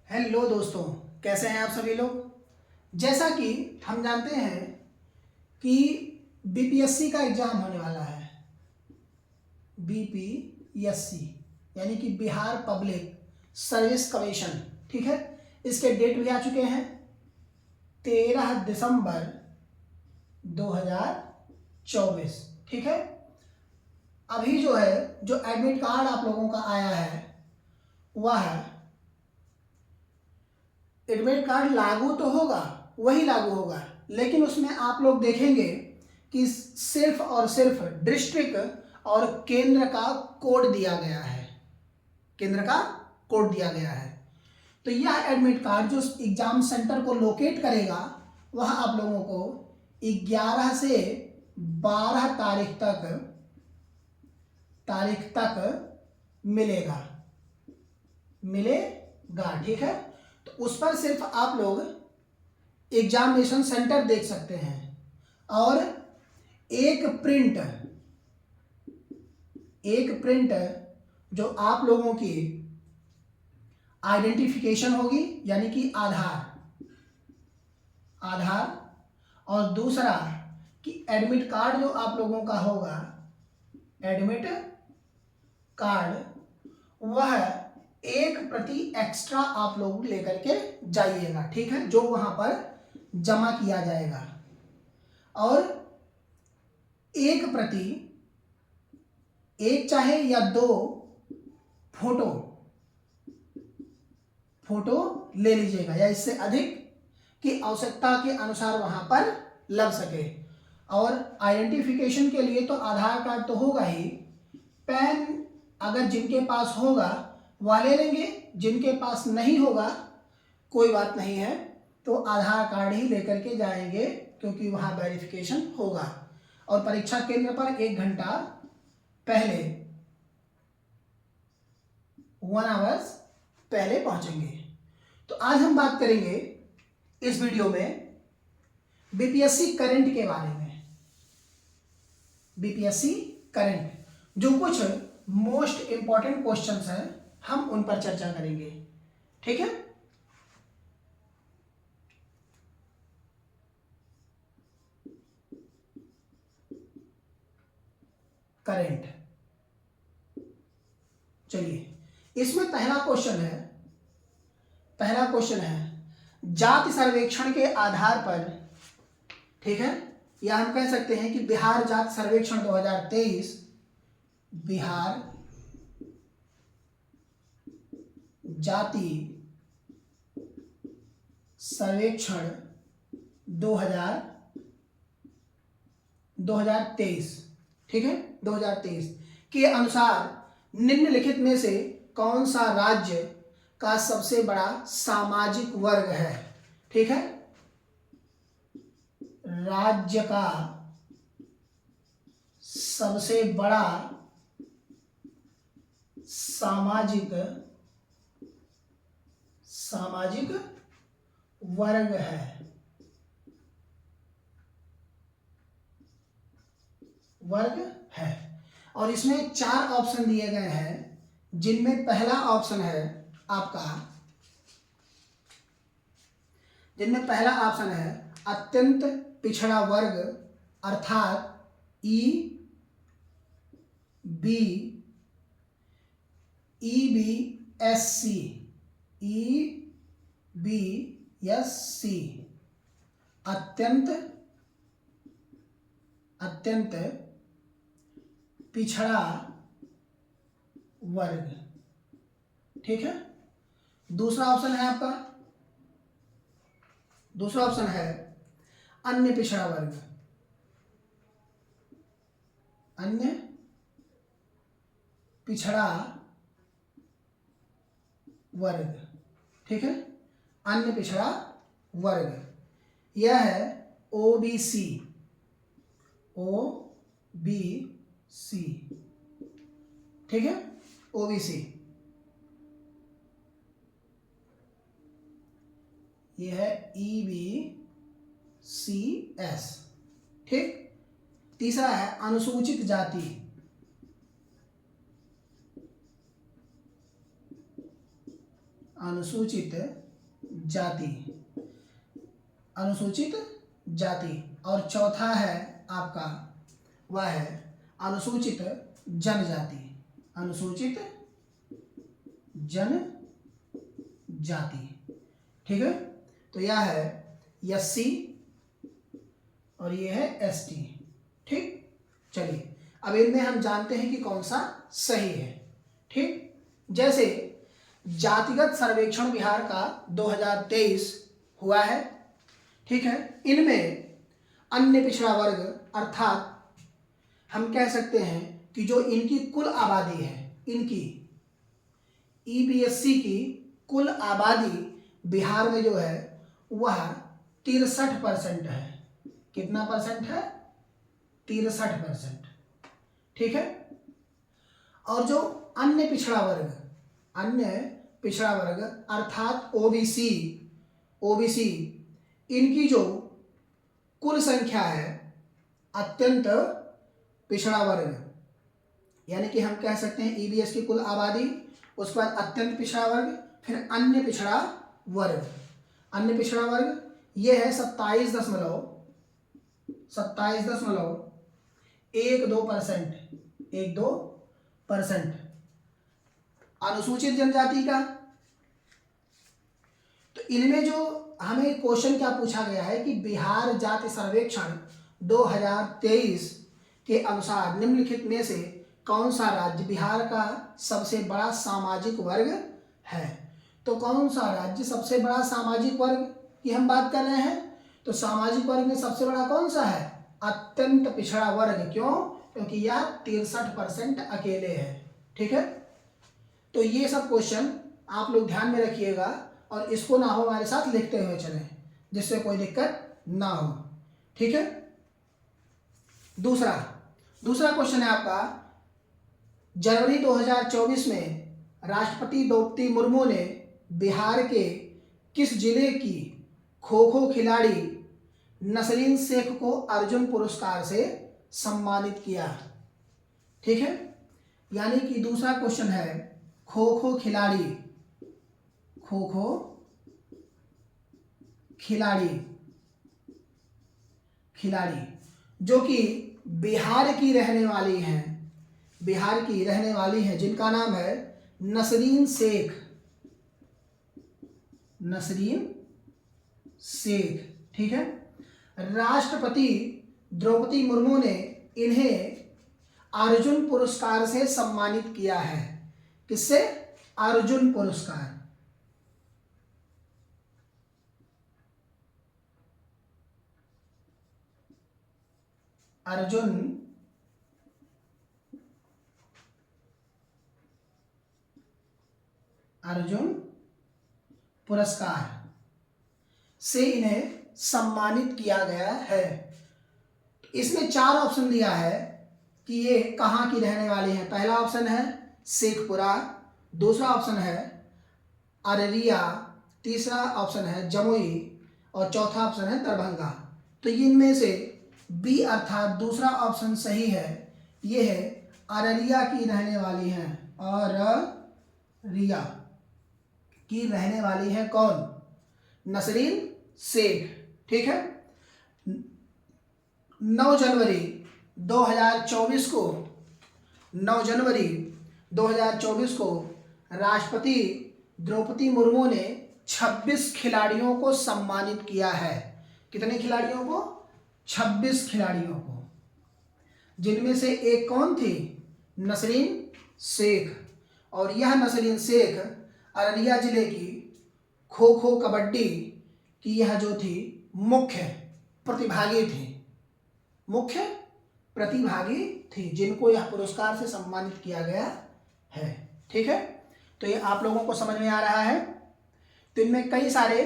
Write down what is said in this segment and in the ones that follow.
Hello दोस्तों, कैसे हैं आप सभी लोग। जैसा कि हम जानते हैं कि बीपीएससी का एग्ज़ाम होने वाला है। बीपीएससी यानी कि बिहार पब्लिक सर्विस कमीशन, ठीक है। इसके डेट भी आ चुके हैं 13 दिसंबर 2024, ठीक है। अभी जो है जो एडमिट कार्ड आप लोगों का आया है वह एडमिट कार्ड लागू तो होगा, वही लागू होगा, लेकिन उसमें आप लोग देखेंगे कि सिर्फ और सिर्फ डिस्ट्रिक्ट और केंद्र का कोड दिया गया है। केंद्र का कोड दिया गया है। तो यह एडमिट कार्ड जो एग्जाम सेंटर को लोकेट करेगा वह आप लोगों को 11 से 12 तारीख तक मिलेगा, ठीक है। तो उस पर सिर्फ आप लोग एग्जामिनेशन सेंटर देख सकते हैं और एक प्रिंट जो आप लोगों की आइडेंटिफिकेशन होगी यानी कि आधार और दूसरा कि एडमिट कार्ड जो आप लोगों का होगा, एडमिट कार्ड, वह एक प्रति एक्स्ट्रा आप लोग लेकर के जाइएगा, ठीक है, जो वहां पर जमा किया जाएगा। और एक प्रति एक चाहे या 2 फोटो ले लीजिएगा या इससे अधिक की आवश्यकता के अनुसार वहां पर लग सके। और आइडेंटिफिकेशन के लिए तो आधार कार्ड तो होगा ही, पैन अगर जिनके पास होगा वह ले लेंगे, जिनके पास नहीं होगा कोई बात नहीं है, तो आधार कार्ड ही लेकर के जाएंगे क्योंकि वहां वेरिफिकेशन होगा। और परीक्षा केंद्र पर 1 घंटा पहले 1 आवर्स पहले पहुंचेंगे। तो आज हम बात करेंगे इस वीडियो में बीपीएससी करंट के बारे में। बीपीएससी करंट जो कुछ मोस्ट इंपॉर्टेंट क्वेश्चंस हैं हम उन पर चर्चा करेंगे, ठीक है। करंट, चलिए इसमें पहला क्वेश्चन है जाति सर्वेक्षण के आधार पर, ठीक है, या हम कह सकते हैं कि बिहार जाति सर्वेक्षण 2023, बिहार जाति सर्वेक्षण 2023, ठीक है, 2023 के अनुसार निम्नलिखित में से कौन सा राज्य का सबसे बड़ा सामाजिक वर्ग है, ठीक है। राज्य का सबसे बड़ा सामाजिक वर्ग है। और इसमें 4 ऑप्शन दिए गए हैं, जिनमें पहला ऑप्शन है आपका, अत्यंत पिछड़ा वर्ग अर्थात EBSC, अत्यंत पिछड़ा वर्ग, ठीक है। दूसरा ऑप्शन है अन्य पिछड़ा वर्ग, ठीक है, अन्य पिछड़ा वर्ग। यह है ओबीसी, ठीक है, ओबीसी। यह है EBCS, ठीक। तीसरा है अनुसूचित जाति, अनुसूचित जाति, अनुसूचित जाति, और चौथा है आपका वह है अनुसूचित जनजाति, अनुसूचित जनजाति। ठीक है, तो यह है एससी और ये है एसटी। ठीक, चलिए अब इनमें हम जानते हैं कि कौन सा सही है। ठीक, जैसे जातिगत सर्वेक्षण बिहार का 2023 हुआ है। ठीक है, इनमें अन्य पिछड़ा वर्ग अर्थात हम कह सकते हैं कि जो इनकी कुल आबादी है, इनकी ईबीएससी की कुल आबादी बिहार में जो है वह 63% है। कितना परसेंट है? 63%। ठीक है, और जो अन्य पिछड़ा वर्ग, अन्य पिछड़ा वर्ग अर्थात ओबीसी, ओबीसी इनकी जो कुल संख्या है अत्यंत पिछड़ा वर्ग, यानी कि हम कह सकते हैं ईबीएस की कुल आबादी, उसके बाद अत्यंत पिछड़ा वर्ग, फिर अन्य पिछड़ा वर्ग। अन्य पिछड़ा वर्ग ये है 27.12%। अनुसूचित जनजाति का, तो इनमें जो हमें क्वेश्चन क्या पूछा गया है कि बिहार जाति सर्वेक्षण 2023 के अनुसार निम्नलिखित में से कौन सा राज्य बिहार का सबसे बड़ा सामाजिक वर्ग है। तो कौन सा राज्य सबसे बड़ा सामाजिक वर्ग की हम बात कर रहे हैं, तो सामाजिक वर्ग में सबसे बड़ा कौन सा है? अत्यंत पिछड़ा वर्ग। क्यों? क्योंकि यह 63% अकेले है। ठीक है, तो ये सब क्वेश्चन आप लोग ध्यान में रखिएगा और इसको ना हो हमारे साथ लिखते हुए चलें, जिससे कोई दिक्कत ना हो। ठीक है, दूसरा क्वेश्चन है आपका, जनवरी 2024 में राष्ट्रपति द्रौपदी मुर्मू ने बिहार के किस जिले की खो खो खिलाड़ी नसरीन शेख को अर्जुन पुरस्कार से सम्मानित किया? ठीक है, यानी कि दूसरा क्वेश्चन है खो खो खिलाड़ी, खो खो खिलाड़ी जो कि बिहार की रहने वाली हैं, बिहार की रहने वाली हैं, जिनका नाम है नसरीन शेख, नसरीन शेख। ठीक है, राष्ट्रपति द्रौपदी मुर्मू ने इन्हें अर्जुन पुरस्कार से सम्मानित किया है। किससे? अर्जुन पुरस्कार। अर्जुन पुरस्कार से इन्हें सम्मानित किया गया है। इसमें 4 ऑप्शन दिया है कि ये कहाँ की रहने वाली हैं। पहला ऑप्शन है शेखपुरा, दूसरा ऑप्शन है अररिया, तीसरा ऑप्शन है जमुई और चौथा ऑप्शन है दरभंगा। तो इनमें से बी अर्थात दूसरा ऑप्शन सही है। ये है अररिया की रहने वाली हैं, अररिया की रहने वाली है कौन? नसरीन शेख। ठीक है, 9 जनवरी 2024 को 9 जनवरी 2024 को राष्ट्रपति द्रौपदी मुर्मू ने 26 खिलाड़ियों को सम्मानित किया है। कितने खिलाड़ियों को? 26 खिलाड़ियों को, जिनमें से एक कौन थी? नसरीन शेख। और यह नसरीन शेख अररिया जिले की खो खो कबड्डी की यह जो थी मुख्य प्रतिभागी थी, मुख्य प्रतिभागी थी, जिनको यह पुरस्कार से सम्मानित किया गया है। ठीक है, तो ये आप लोगों को समझ में आ रहा है। तो इनमें कई सारे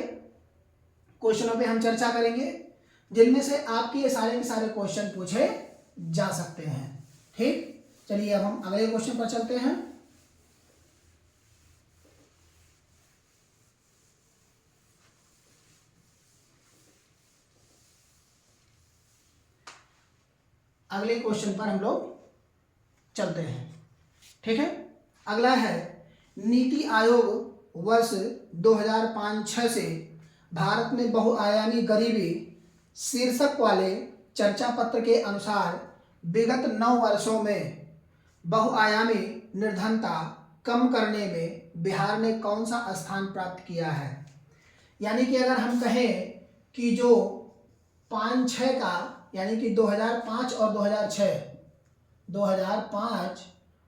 क्वेश्चनों पे हम चर्चा करेंगे, जिनमें से आपके ये सारे के सारे क्वेश्चन पूछे जा सकते हैं। ठीक, चलिए अब हम अगले क्वेश्चन पर चलते हैं। अगले क्वेश्चन पर हम लोग चलते हैं। ठीक है, अगला है नीति आयोग वर्ष 2005-06 से भारत में बहुआयामी गरीबी शीर्षक वाले चर्चा पत्र के अनुसार विगत 9 वर्षों में बहुआयामी निर्धनता कम करने में बिहार ने कौन सा स्थान प्राप्त किया है। यानी कि अगर हम कहें कि जो 5-6 का, यानी कि 2005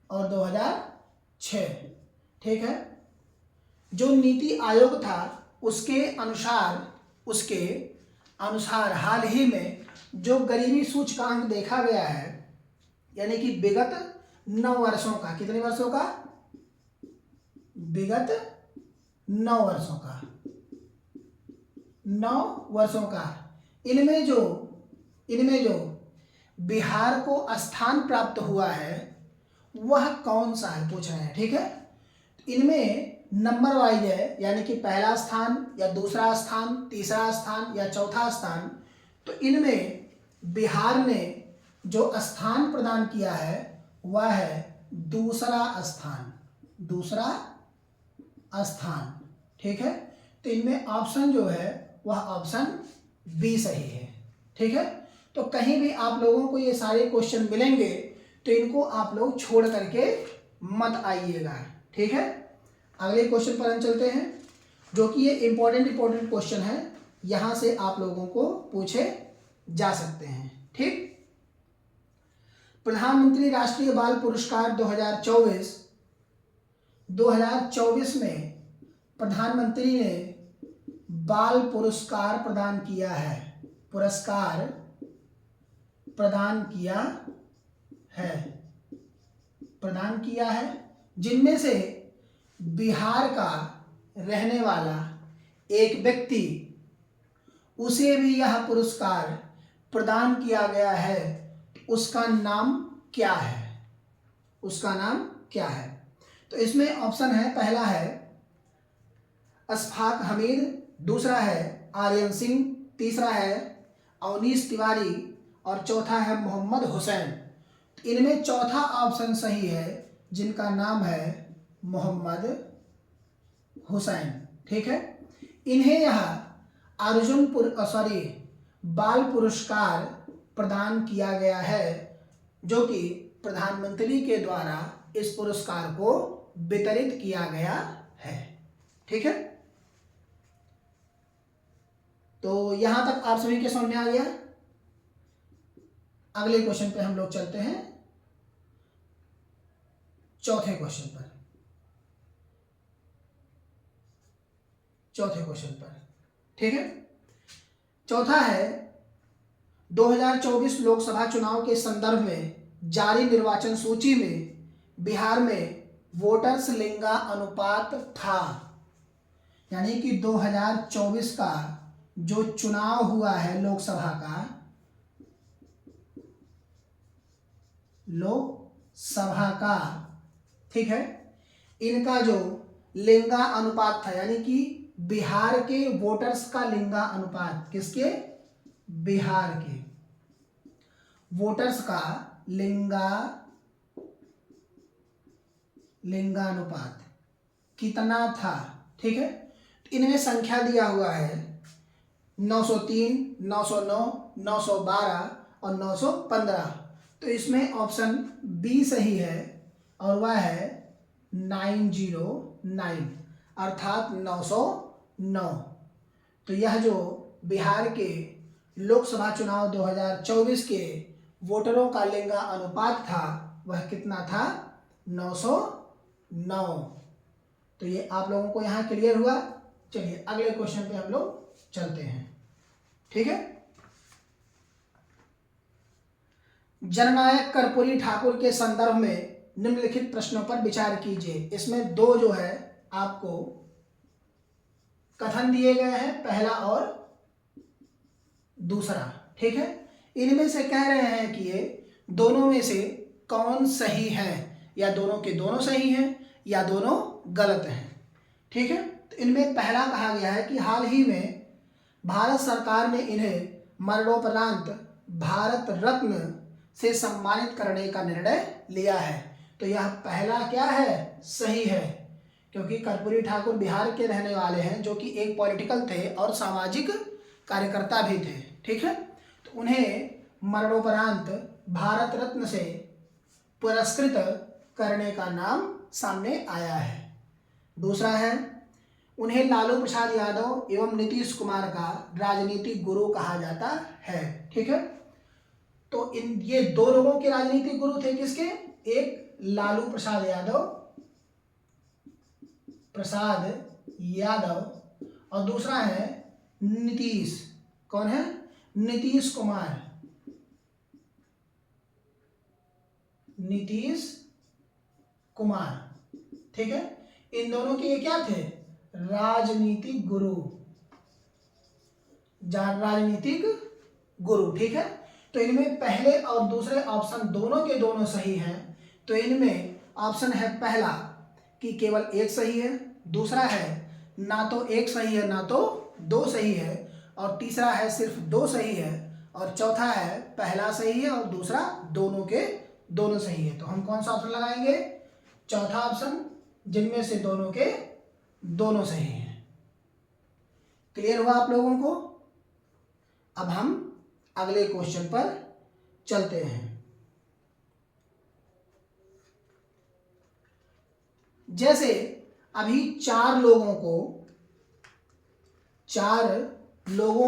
और 2006, ठीक है, जो नीति आयोग था उसके अनुसार हाल ही में जो गरीबी सूचकांक देखा गया है, यानी कि विगत 9 वर्षों का, कितने वर्षों का, विगत 9 वर्षों का, 9 वर्षों का, इनमें जो बिहार को स्थान प्राप्त हुआ है वह कौन सा है, पूछ रहे हैं, ठीक है। इनमें नंबर वाइज है, यानी कि पहला स्थान या दूसरा स्थान, तीसरा स्थान या चौथा स्थान। तो इनमें बिहार ने जो स्थान प्रदान किया है वह है दूसरा स्थान, ठीक है। तो इनमें ऑप्शन जो है वह ऑप्शन बी सही है, ठीक है। तो कहीं भी आप लोगों को ये सारे क्वेश्चन मिलेंगे तो इनको आप लोग छोड़ करके मत आइएगा, ठीक है। अगले क्वेश्चन पर हम चलते हैं, जो कि ये इंपॉर्टेंट क्वेश्चन है, यहां से आप लोगों को पूछे जा सकते हैं, ठीक। प्रधानमंत्री राष्ट्रीय बाल पुरस्कार 2024 में प्रधानमंत्री ने बाल पुरस्कार प्रदान किया है, जिनमें से बिहार का रहने वाला एक व्यक्ति, उसे भी यह पुरस्कार प्रदान किया गया है। उसका नाम क्या है? तो इसमें ऑप्शन है, पहला है अशफाक हमीद, दूसरा है आर्यन सिंह, तीसरा है अवनीश तिवारी और चौथा है मोहम्मद हुसैन। इनमें चौथा ऑप्शन सही है, जिनका नाम है मोहम्मद हुसैन, ठीक है। इन्हें यह बाल पुरस्कार प्रदान किया गया है, जो कि प्रधानमंत्री के द्वारा इस पुरस्कार को वितरित किया गया है, ठीक है। तो यहां तक आप सभी के समझ में आ गया। अगले क्वेश्चन पे हम लोग चलते हैं, चौथे क्वेश्चन पर, ठीक है। चौथा है 2024 लोकसभा चुनाव के संदर्भ में जारी निर्वाचन सूची में बिहार में वोटर्स लिंगा अनुपात था। यानी कि 2024 का जो चुनाव हुआ है लोकसभा का, ठीक है, इनका जो लिंगा अनुपात था, यानी कि बिहार के वोटर्स का लिंगा अनुपात, किसके? बिहार के वोटर्स का लिंगानुपात कितना था, ठीक है। इनमें संख्या दिया हुआ है 903, 909, 912 और 915। तो इसमें ऑप्शन बी सही है और वह है 909, अर्थात 909। तो यह जो बिहार के लोकसभा चुनाव 2024 के वोटरों का लिंगा अनुपात था वह कितना था? 909। तो ये आप लोगों को यहाँ क्लियर हुआ। चलिए अगले क्वेश्चन पे हम लोग चलते हैं, ठीक है। जननायक कर्पूरी ठाकुर के संदर्भ में निम्नलिखित प्रश्नों पर विचार कीजिए। इसमें दो जो है आपको कथन दिए गए हैं, पहला और दूसरा, ठीक है। इनमें से कह रहे हैं कि ये दोनों में से कौन सही है, या दोनों के दोनों सही हैं या दोनों गलत हैं, ठीक है। तो इनमें पहला कहा गया है कि हाल ही में भारत सरकार ने इन्हें मरणोपरांत भारत रत्न से सम्मानित करने का निर्णय लिया है। तो यह पहला क्या है? सही है, क्योंकि कर्पूरी ठाकुर बिहार के रहने वाले हैं, जो कि एक पॉलिटिकल थे और सामाजिक कार्यकर्ता भी थे। ठीक है, तो उन्हें मरणोपरांत भारत रत्न से पुरस्कृत करने का नाम सामने आया है। दूसरा है, उन्हें लालू प्रसाद यादव एवं नीतीश कुमार का राजनीतिक गुरु कहा जाता है। ठीक है, तो ये दो लोगों के राजनीतिक गुरु थे, किसके? एक लालू प्रसाद यादव और दूसरा है नीतीश, कौन है? नीतीश कुमार। ठीक है, इन दोनों के ये क्या थे? राजनीतिक गुरु। ठीक है, तो इनमें पहले और दूसरे ऑप्शन दोनों के दोनों सही हैं। तो इनमें ऑप्शन है पहला कि केवल एक सही है, दूसरा है ना तो एक सही है ना तो दो सही है, और तीसरा है सिर्फ दो सही है, और चौथा है पहला सही है और दूसरा दोनों के दोनों सही है। तो हम कौन सा ऑप्शन लगाएंगे? चौथा ऑप्शन, जिनमें से दोनों के दोनों सही हैं। क्लियर हुआ आप लोगों को? अब हम अगले क्वेश्चन पर चलते हैं। जैसे अभी चार लोगों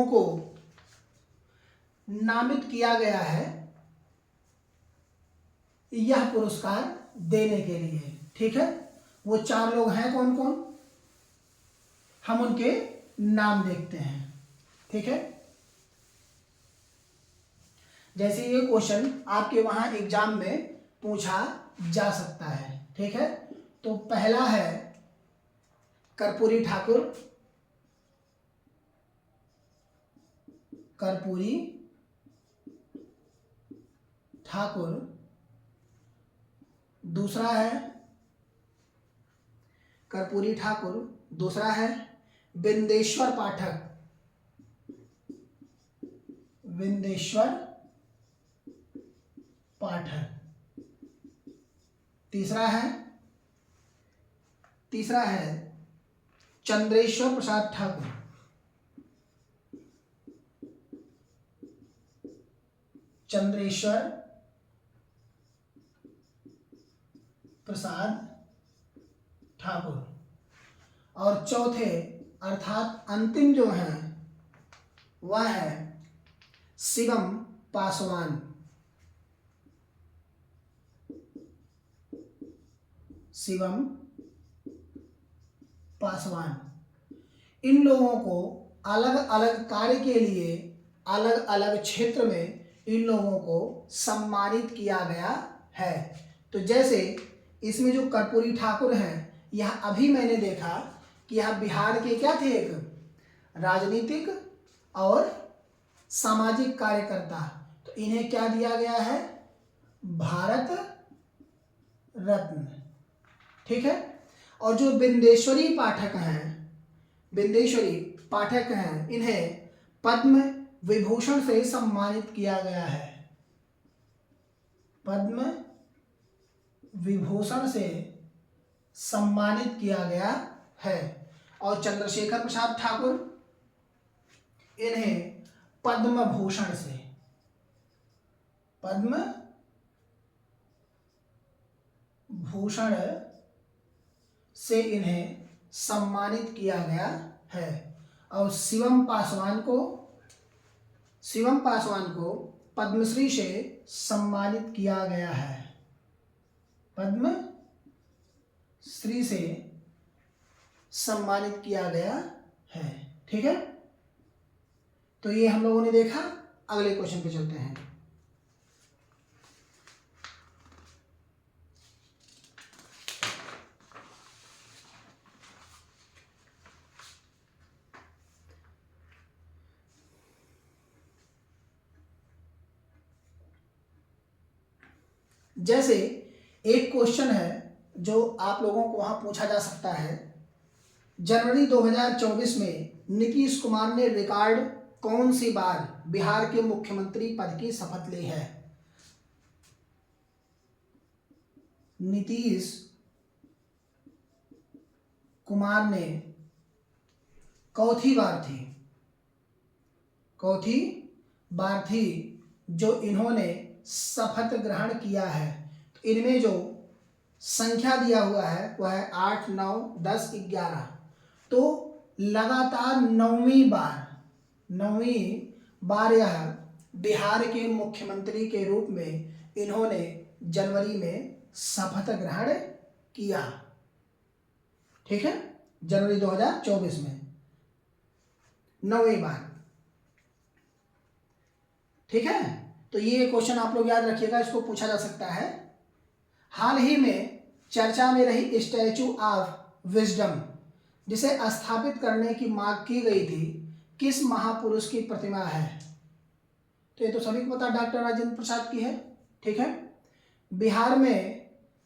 को नामित किया गया है यह पुरस्कार देने के लिए। ठीक है, वो चार लोग हैं कौन कौन? हम उनके नाम देखते हैं। ठीक है, जैसे ये क्वेश्चन आपके वहां एग्जाम में पूछा जा सकता है। ठीक है, तो पहला है कर्पूरी ठाकुर, दूसरा है कर्पूरी ठाकुर, दूसरा है बिंदेश्वर पाठक, तीसरा है चंद्रेश्वर प्रसाद ठाकुर, और चौथे अर्थात अंतिम जो है वह है शिवम पासवान। इन लोगों को अलग अलग कार्य के लिए अलग अलग क्षेत्र में इन लोगों को सम्मानित किया गया है। तो जैसे इसमें जो कर्पूरी ठाकुर हैं, यह अभी मैंने देखा कि यह बिहार के क्या थे? एक राजनीतिक और सामाजिक कार्यकर्ता। तो इन्हें क्या दिया गया है? भारत रत्न। ठीक है, और जो बिंदेश्वरी पाठक हैं, इन्हें पद्म विभूषण से सम्मानित किया गया है। पद्म विभूषण से सम्मानित किया गया है। और चंद्रशेखर प्रसाद ठाकुर, इन्हें पद्म भूषण से इन्हें सम्मानित किया गया है। और शिवम पासवान को पद्मश्री से सम्मानित किया गया है। पद्मश्री से सम्मानित किया गया है। ठीक है, तो ये हम लोगों ने देखा। अगले क्वेश्चन पे चलते हैं। जैसे एक क्वेश्चन है जो आप लोगों को वहां पूछा जा सकता है, जनवरी 2024 में नीतीश कुमार ने रिकॉर्ड कौन सी बार बिहार के मुख्यमंत्री पद की शपथ ली है? नीतीश कुमार ने चौथी बार थी जो इन्होंने शपथ ग्रहण किया है। तो इनमें जो संख्या दिया हुआ है वह है 8, 9, 10, 11। तो लगातार नौवीं बार यह बिहार के मुख्यमंत्री के रूप में इन्होंने जनवरी में शपथ ग्रहण किया। ठीक है, जनवरी 2024 में 9वीं बार। ठीक है, तो ये क्वेश्चन आप लोग याद रखिएगा, इसको पूछा जा सकता है। हाल ही में चर्चा में रही स्टैचू ऑफ विजडम जिसे स्थापित करने की मांग की गई थी, किस महापुरुष की प्रतिमा है? तो ये तो सभी को पता डॉक्टर राजेंद्र प्रसाद की है। ठीक है, बिहार में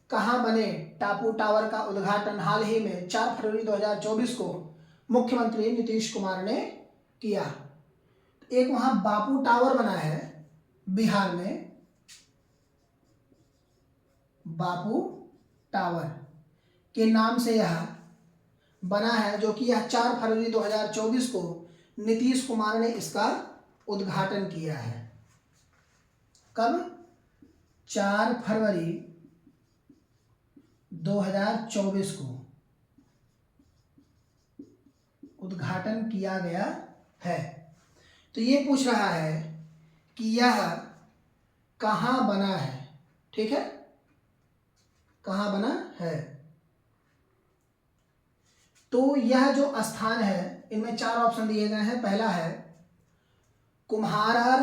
कहाँ बने टापू टावर का उद्घाटन हाल ही में 4 फरवरी 2024 को मुख्यमंत्री नीतीश कुमार ने किया? एक वहां बापू टावर बना है बिहार में, बापू टावर के नाम से यह बना है, जो कि यह 4 फरवरी 2024 को नीतीश कुमार ने इसका उद्घाटन किया है। कब? 4 फरवरी 2024 को उद्घाटन किया गया है। तो ये पूछ रहा है कि यह कहाँ बना है। ठीक है, कहाँ बना है? तो यह जो स्थान है, इनमें 4 ऑप्शन दिए गए हैं। पहला है कुम्हारार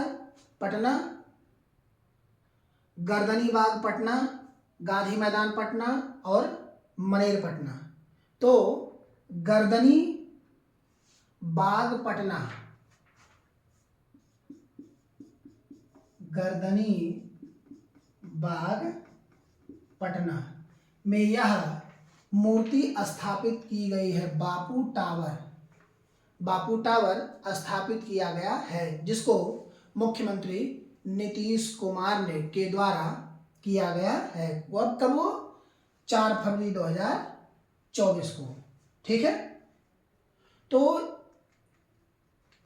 पटना, गर्दनी बाग पटना, गांधी मैदान पटना और मनेर पटना। तो गर्दनी बाग पटना, गर्दनी बाग पटना में यह मूर्ति स्थापित की गई है। बापू टावर स्थापित किया गया है, जिसको मुख्यमंत्री नीतीश कुमार ने के द्वारा किया गया है। कब? 4 फरवरी 2024 को। ठीक है, तो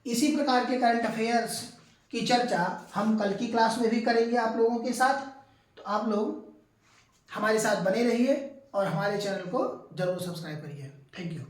इसी प्रकार के करंट अफेयर्स की चर्चा हम कल की क्लास में भी करेंगे आप लोगों के साथ। तो आप लोग हमारे साथ बने रहिए और हमारे चैनल को जरूर सब्सक्राइब करिए। Thank you.